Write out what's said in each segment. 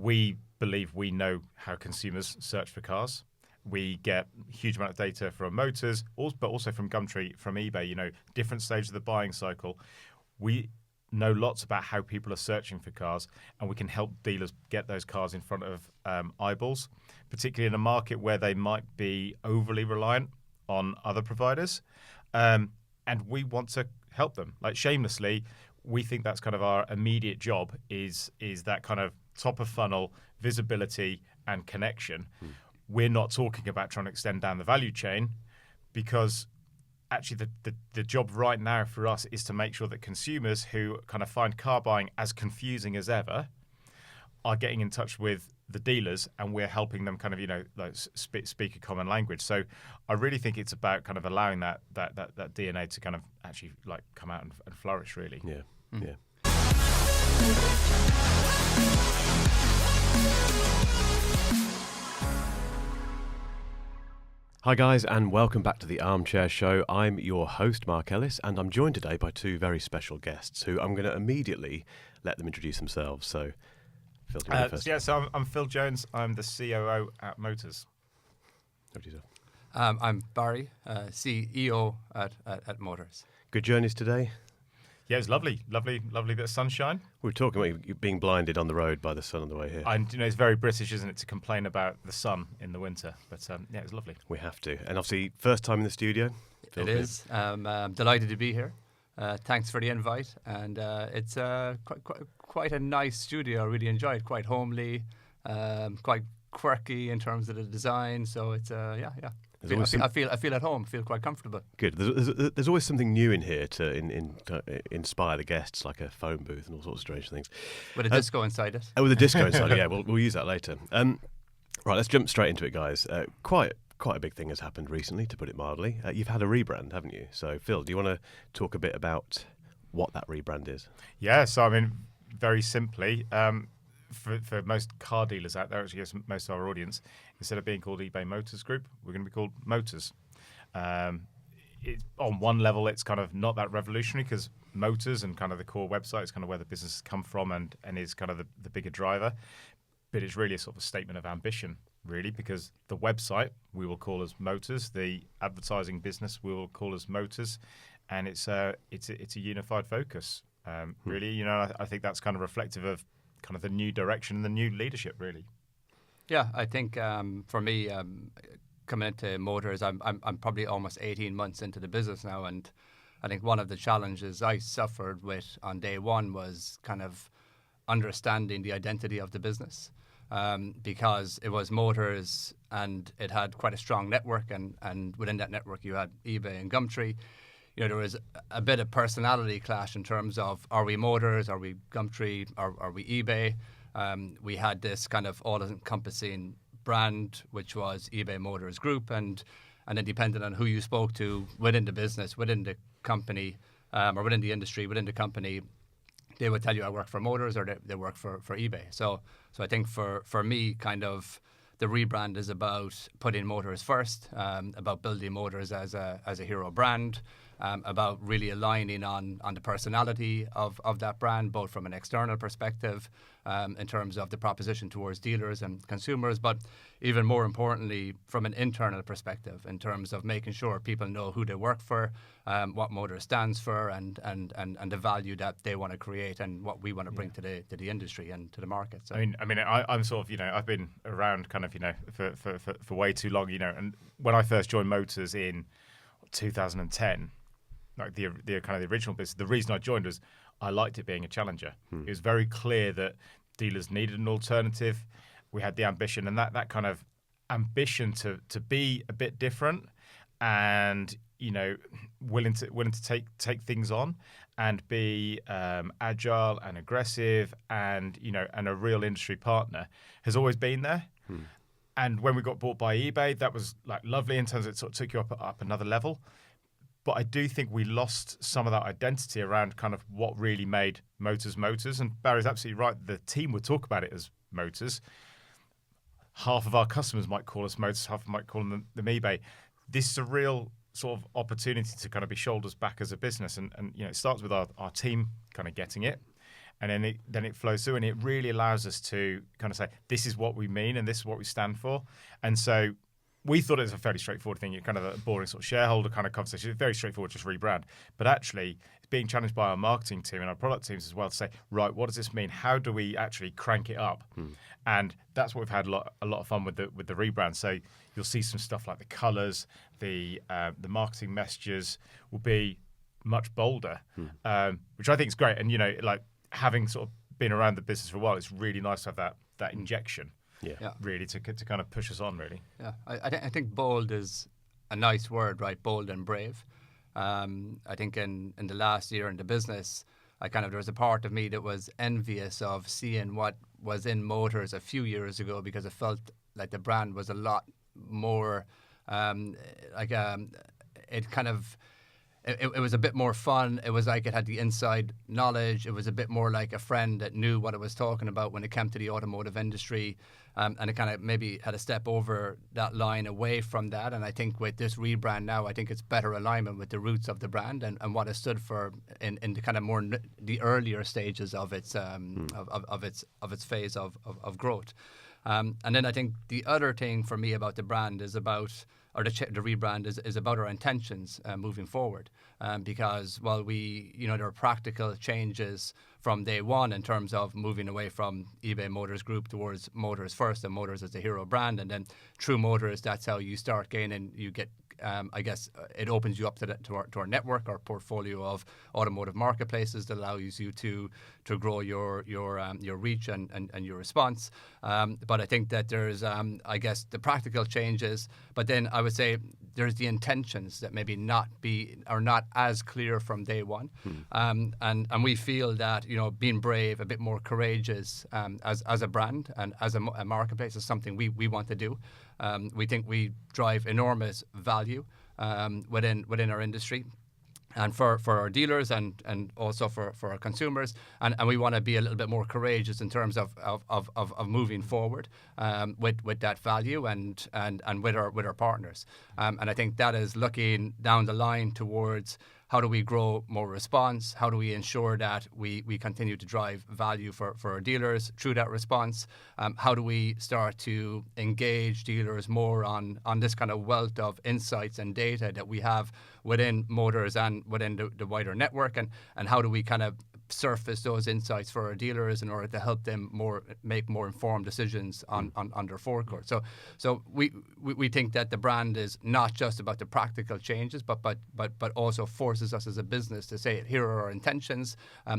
we believe we know how consumers search for cars. We get a huge amount of data from Motors, but also from Gumtree, from eBay, different stages of the buying cycle. We know lots about how people are searching for cars, and we can help dealers get those cars in front of eyeballs, particularly in a market where they might be overly reliant on other providers. And we want to help them. Like, shamelessly, we think that's kind of our immediate job is that kind of top of funnel visibility and connection. We're not talking about trying to extend down the value chain, because actually the job right now for us is to make sure that consumers who kind of find car buying as confusing as ever are getting in touch with the dealers, and we're helping them kind of speak a common language. So I really think it's about kind of allowing that DNA to kind of actually like come out and flourish, really. Yeah. Hi guys, and welcome back to the Armchair Show. I'm your host, Mark Ellis, and I'm joined today by two very special guests who I'm going to immediately let them introduce themselves. So, Phil, do you want to first? So I'm Phil Jones. I'm the COO at Motors. Over to you, sir. I'm Barry, CEO at Motors. Good journeys today? Yeah, it was lovely bit of sunshine. We were talking about you being blinded on the road by the sun on the way here. And it's very British, isn't it, to complain about the sun in the winter? But yeah, it was lovely. We have to. And obviously, first time in the studio. Phil, it is. I'm delighted to be here. Thanks for the invite. And it's quite a nice studio. I really enjoy it. Quite homely, quite quirky in terms of the design. So it's yeah. I feel at home. Feel quite comfortable. Good. There's always something new in here to inspire the guests, like a phone booth and all sorts of strange things. With a disco inside it. Oh, with a disco inside it. Yeah, we'll use that later. Right, let's jump straight into it, guys. Quite a big thing has happened recently, to put it mildly. You've had a rebrand, haven't you? So, Phil, do you want to talk a bit about what that rebrand is? Yeah. So, I mean, very simply. For most car dealers out there, actually, most of our audience, instead of being called eBay Motors Group, we're going to be called Motors. On one level, it's kind of not that revolutionary, because Motors and kind of the core website is kind of where the business has come from and is kind of the bigger driver. But it's really a sort of a statement of ambition, really, because the website we will call as Motors, the advertising business we will call as Motors, and it's a unified focus. Really, I think that's kind of reflective of kind of the new direction and the new leadership, really. Yeah, I think for me, coming into Motors, I'm probably almost 18 months into the business now, and I think one of the challenges I suffered with on day one was kind of understanding the identity of the business, because it was Motors and it had quite a strong network, and within that network you had eBay and Gumtree. There was a bit of personality clash in terms of, are we Motors, are we Gumtree, are we eBay? We had this kind of all-encompassing brand, which was eBay Motors Group, and then depending on who you spoke to within the business, within the company, or within the industry, within the company, they would tell you I work for Motors or they work for eBay. So I think for me, kind of, the rebrand is about putting Motors first, about building Motors as a hero brand, about really aligning on the personality of that brand, both from an external perspective, in terms of the proposition towards dealers and consumers, but even more importantly, from an internal perspective, in terms of making sure people know who they work for, what Motors stands for, and the value that they want to create, and what we want to bring to the industry and to the market. So. I'm sort of, I've been around kind of, for way too long, and when I first joined Motors in 2010, like the kind of the original business, the reason I joined was I liked it being a challenger. It was very clear that dealers needed an alternative. We had the ambition, and that kind of ambition to be a bit different, and willing to take things on and be agile and aggressive, and and a real industry partner has always been there. And when we got bought by eBay, that was like lovely in terms of it sort of took you up another level. But I do think we lost some of that identity around kind of what really made Motors. And Barry's absolutely right. The team would talk about it as Motors. Half of our customers might call us Motors, half might call them eBay. This is a real sort of opportunity to kind of be shoulders back as a business. And it starts with our team kind of getting it. and then it flows through, and it really allows us to kind of say, this is what we mean and this is what we stand for. And so we thought it was a fairly straightforward thing, kind of a boring sort of shareholder kind of conversation. It's very straightforward, just rebrand. But actually, it's being challenged by our marketing team and our product teams as well to say, right, what does this mean? How do we actually crank it up? And that's what we've had a lot of fun with the rebrand. So you'll see some stuff like the colours, the marketing messages will be much bolder, which I think is great. And like having sort of been around the business for a while, it's really nice to have that injection. Yeah. Really to kind of push us on, really. Yeah, I think bold is a nice word, right? Bold and brave. I think in the last year in the business, there was a part of me that was envious of seeing what was in motors a few years ago, because it felt like the brand was a lot more it was a bit more fun. It was like it had the inside knowledge. It was a bit more like a friend that knew what it was talking about when it came to the automotive industry. And it kind of maybe had a step over that line away from that. And I think with this rebrand now, I think it's better alignment with the roots of the brand and what it stood for in the kind of more the earlier stages of its of its phase of growth. And then I think the other thing for me about the brand is about, or the rebrand is about our intentions moving forward. Because while there are practical changes from day one in terms of moving away from eBay Motors Group towards Motors First and Motors as the hero brand, and then True Motors, that's how you start gaining, you get it opens you up to our network, our portfolio of automotive marketplaces that allows you to grow your reach and your response. But I think that there's the practical changes, but then I would say there's the intentions that maybe are not as clear from day one. And we feel that being brave, a bit more courageous as a brand and as a marketplace is something we want to do. We think we drive enormous value within our industry, and for our dealers and also for our consumers, and we want to be a little bit more courageous in terms of moving forward with that value and with our partners, and I think that is looking down the line towards how do we grow more response? How do we ensure that we continue to drive value for our dealers through that response? How do we start to engage dealers more on this kind of wealth of insights and data that we have within Motors and within the wider network? And how do we kind of surface those insights for our dealers in order to help them make more informed decisions on their forecourt. So we think that the brand is not just about the practical changes, but also forces us as a business to say, here are our intentions.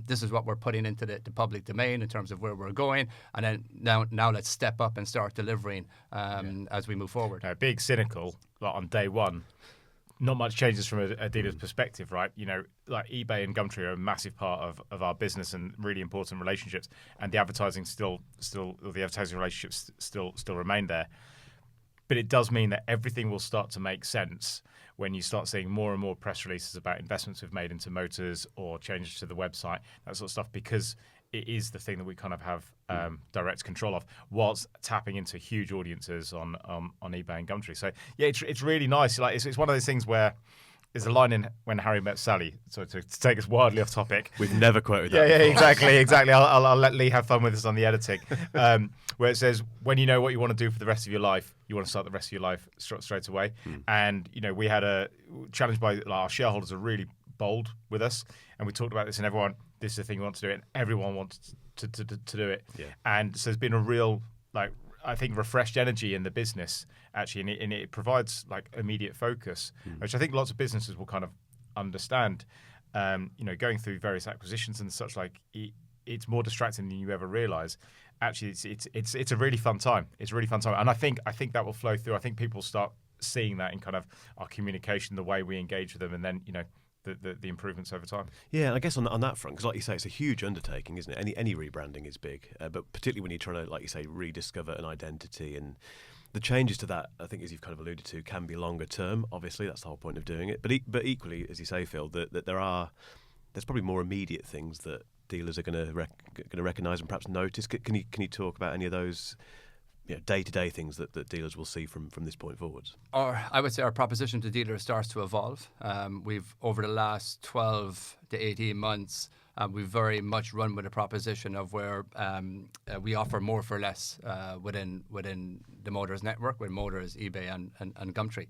This is what we're putting into the public domain in terms of where we're going, and then now let's step up and start delivering as we move forward. Being cynical, like on day one, not much changes from a dealer's perspective, right? Like eBay and Gumtree are a massive part of our business and really important relationships, and the advertising the advertising relationships still remain there. But it does mean that everything will start to make sense when you start seeing more and more press releases about investments we've made into motors or changes to the website, that sort of stuff, because it is the thing that we kind of have direct control of, whilst tapping into huge audiences on eBay and Gumtree. So yeah, it's really nice. Like it's one of those things where there's a line in When Harry Met Sally. So to take us wildly off topic, we've never quoted that. Yeah, exactly. I'll let Lee have fun with this on the editing, where it says, when you know what you want to do for the rest of your life, you want to start the rest of your life straight away. And we had a challenge by our shareholders are really bold with us, and we talked about this, and everyone, this is the thing we want to do it, and everyone wants to do it. Yeah. And so there's been a real, I think, refreshed energy in the business, actually, and it provides immediate focus, which I think lots of businesses will kind of understand. Going through various acquisitions and such, it's more distracting than you ever realise. Actually, it's a really fun time. It's a really fun time, and I think that will flow through. I think people start seeing that in kind of our communication, the way we engage with them, and then the improvements over time. Yeah, and I guess on that front, because like you say, it's a huge undertaking, isn't it? Any rebranding is big, but particularly when you're trying to, like you say, rediscover an identity, and the changes to that, I think, as you've kind of alluded to, can be longer term. Obviously, that's the whole point of doing it. But equally, as you say, Phil, that there's probably more immediate things that dealers are going to recognise and perhaps notice. Can you talk about any of those day-to-day things that dealers will see from this point forwards? I would say our proposition to dealers starts to evolve. We've, over the last 12 to 18 months, We very much run with a proposition of where we offer more for less within the Motors network, with Motors, eBay, and Gumtree.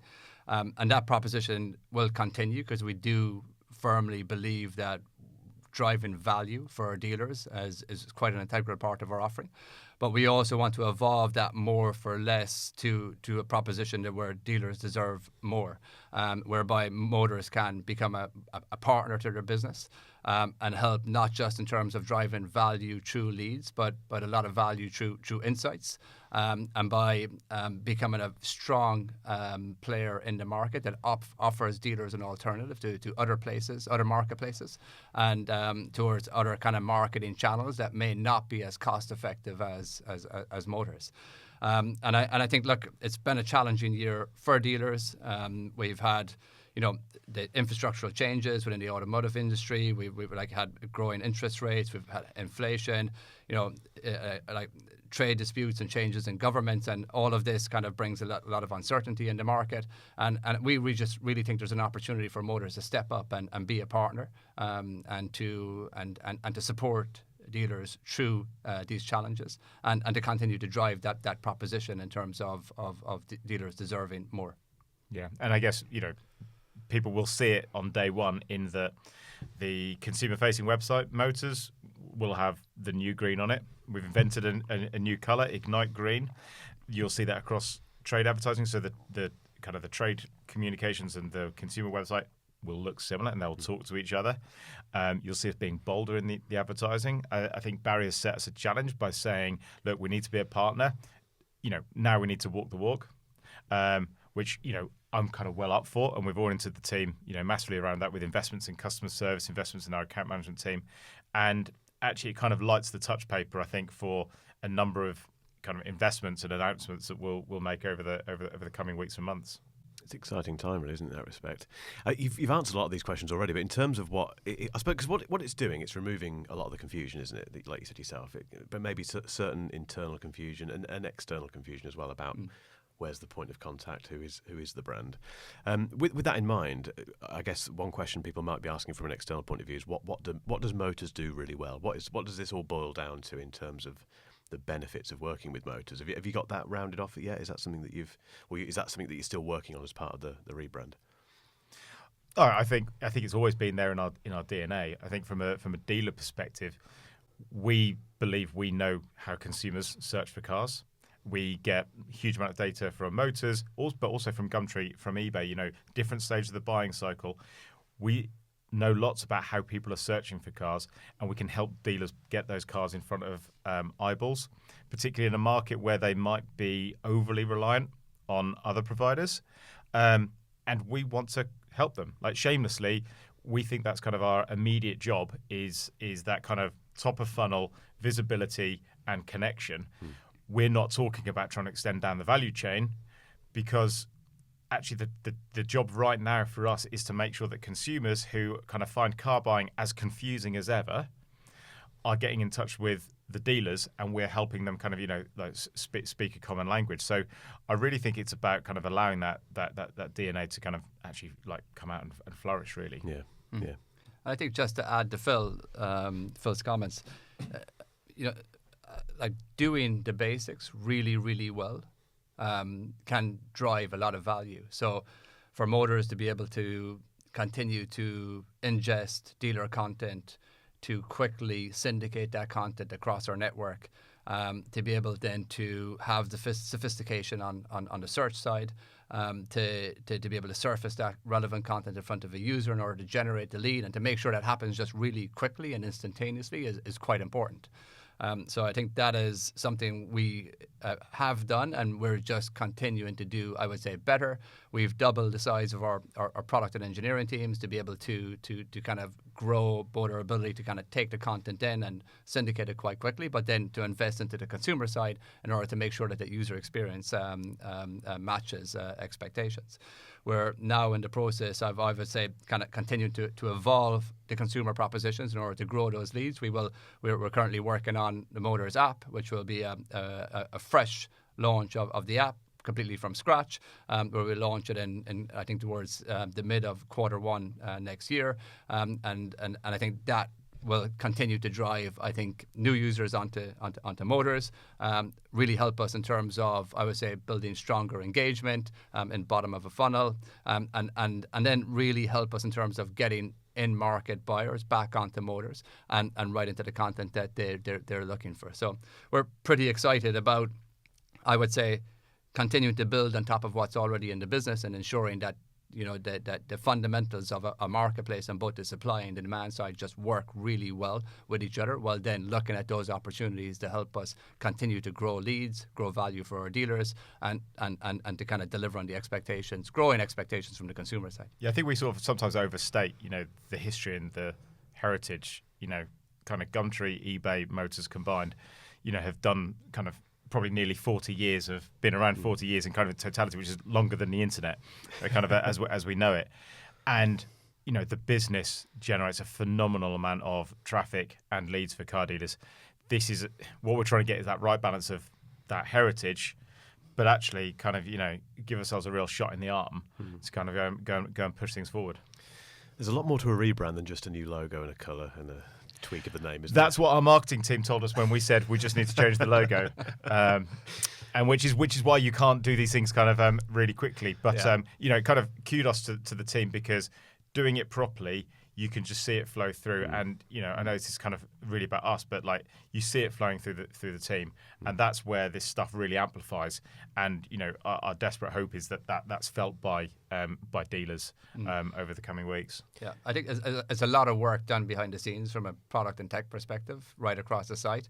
And that proposition will continue because we do firmly believe that driving value for our dealers is quite an integral part of our offering. But we also want to evolve that more for less to a proposition that where dealers deserve more, whereby Motors can become a partner to their business and help not just in terms of driving value through leads, but a lot of value through insights, and by becoming a strong player in the market that offers dealers an alternative to other places, other marketplaces, and towards other kind of marketing channels that may not be as cost effective as Motors. And I think, look, it's been a challenging year for dealers. We've had, the infrastructural changes within the automotive industry. We've had growing interest rates. We've had inflation. Like trade disputes and changes in governments, and all of this kind of brings a lot of uncertainty in the market. And we just really think there's an opportunity for Motors to step up and be a partner, and to support dealers through these challenges, and to continue to drive that proposition in terms of dealers deserving more. Yeah, and I guess, people will see it on day one in the consumer-facing website. Motors will have the new green on it. We've invented a new colour, Ignite Green. You'll see that across trade advertising. So the kind of the trade communications and the consumer website will look similar, and they'll talk to each other. You'll see it being bolder in the advertising. I think Barry has set us a challenge by saying, look, we need to be a partner. Now we need to walk the walk, which, I'm kind of well up for, and we've oriented the team, massively around that with investments in customer service, investments in our account management team. And actually it kind of lights the touch paper, I think, for a number of kind of investments and announcements that we'll make over the coming weeks and months. It's an exciting time, really, isn't it, in that respect? You've answered a lot of these questions already, but in terms of I suppose, because what it's doing, it's removing a lot of the confusion, isn't it? Like you said yourself, but maybe certain internal confusion and external confusion as well about where's the point of contact, who is the brand. With that in mind, I guess one question people might be asking from an external point of view is what does Motors do really well? What does this all boil down to in terms of the benefits of working with Motors? Have you got that rounded off yet? Is that something that is that something that you're still working on as part of the rebrand? Oh, I think it's always been there in our DNA. I think from a dealer perspective, we believe we know how consumers search for cars. We get a huge amount of data from Motors, but also from Gumtree, from eBay. Different stages of the buying cycle. We know lots about how people are searching for cars, and we can help dealers get those cars in front of eyeballs, particularly in a market where they might be overly reliant on other providers. And we want to help them. Like, shamelessly, we think that's kind of our immediate job is that kind of top of funnel visibility and connection. We're not talking about trying to extend down the value chain, because actually the job right now for us is to make sure that consumers who kind of find car buying as confusing as ever are getting in touch with the dealers, and we're helping them kind of, speak a common language. So I really think it's about kind of allowing that DNA to kind of actually come out and flourish, really. Yeah, yeah. I think just to add to Phil's comments, doing the basics really, really well can drive a lot of value. So for Motors to be able to continue to ingest dealer content, to quickly syndicate that content across our network, to be able then to have the sophistication on the search side, to be able to surface that relevant content in front of a user in order to generate the lead, and to make sure that happens just really quickly and instantaneously is quite important. So I think that is something we have done, and we're just continuing to do, I would say, better. We've doubled the size of our product and engineering teams to be able to kind of grow both our ability to kind of take the content in and syndicate it quite quickly, but then to invest into the consumer side in order to make sure that the user experience matches expectations. We're now in the process of, I would say, kind of continuing to evolve the consumer propositions in order to grow those leads. We're currently working on the Motors app, which will be a fresh launch of the app, completely from scratch, where we'll launch it in I think towards the mid of Q1 next year, and I think that will continue to drive, I think, new users onto motors, really help us in terms of, I would say, building stronger engagement in bottom of a funnel, and then really help us in terms of getting in-market buyers back onto motors and right into the content that they're looking for. So we're pretty excited about, I would say, continuing to build on top of what's already in the business and ensuring that that the fundamentals of a marketplace on both the supply and the demand side just work really well with each other, while then looking at those opportunities to help us continue to grow leads, grow value for our dealers, and to kind of deliver on the expectations, growing expectations from the consumer side. Yeah, I think we sort of sometimes overstate, the history and the heritage, kind of Gumtree, eBay, Motors combined, have done kind of probably nearly 40 years, have been around 40 years in kind of totality, which is longer than the internet, kind of as we know it. And, the business generates a phenomenal amount of traffic and leads for car dealers. This is what we're trying to get, is that right balance of that heritage, but actually kind of, give ourselves a real shot in the arm to kind of go and push things forward. There's a lot more to a rebrand than just a new logo and a colour and a tweak of the name, isn't That's what our marketing team told us when we said we just need to change the logo, and which is why you can't do these things kind of really quickly. But kind of kudos to the team, because doing it properly, you can just see it flow through. And I know this is kind of really about us, but like you see it flowing through the team, and that's where this stuff really amplifies. And our desperate hope is that's felt by dealers over the coming weeks. Yeah, I think it's a lot of work done behind the scenes from a product and tech perspective right across the site.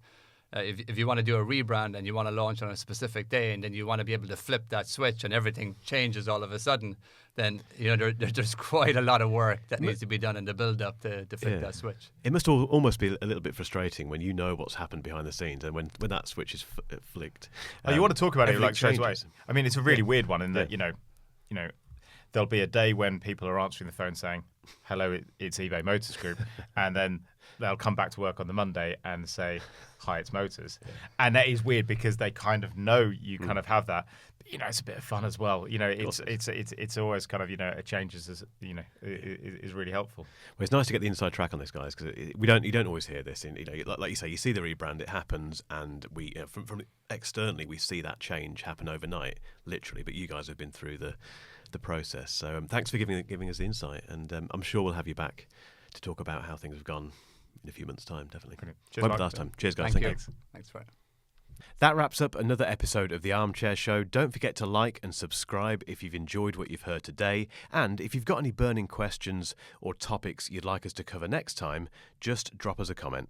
If you want to do a rebrand and you want to launch on a specific day, and then you want to be able to flip that switch and everything changes all of a sudden, then there's quite a lot of work that needs to be done in the build-up to flip that switch. It must almost be a little bit frustrating when you know what's happened behind the scenes, and when that switch is flicked. You want to talk about it like straight away. changes. I mean, it's a really weird one in that there'll be a day when people are answering the phone saying, "Hello, it's eBay Motors Group," and then they'll come back to work on the Monday and say, "Hi, it's Motors." And that is weird because they kind of know you kind of have that. But, it's a bit of fun as well. It's always kind of, a change is really helpful. Well, it's nice to get the inside track on this, guys, because you don't always hear this. Like you say, you see the rebrand, it happens, and we from externally we see that change happen overnight, literally. But you guys have been through the process, so thanks for giving us the insight, and I'm sure we'll have you back to talk about how things have gone in a few months' time, definitely. Brilliant. Cheers, Won't Mark. be last time. Cheers, guys. Thank you. Thanks. Thanks, That wraps up another episode of the Armchair Show. Don't forget to like and subscribe if you've enjoyed what you've heard today. And if you've got any burning questions or topics you'd like us to cover next time, just drop us a comment.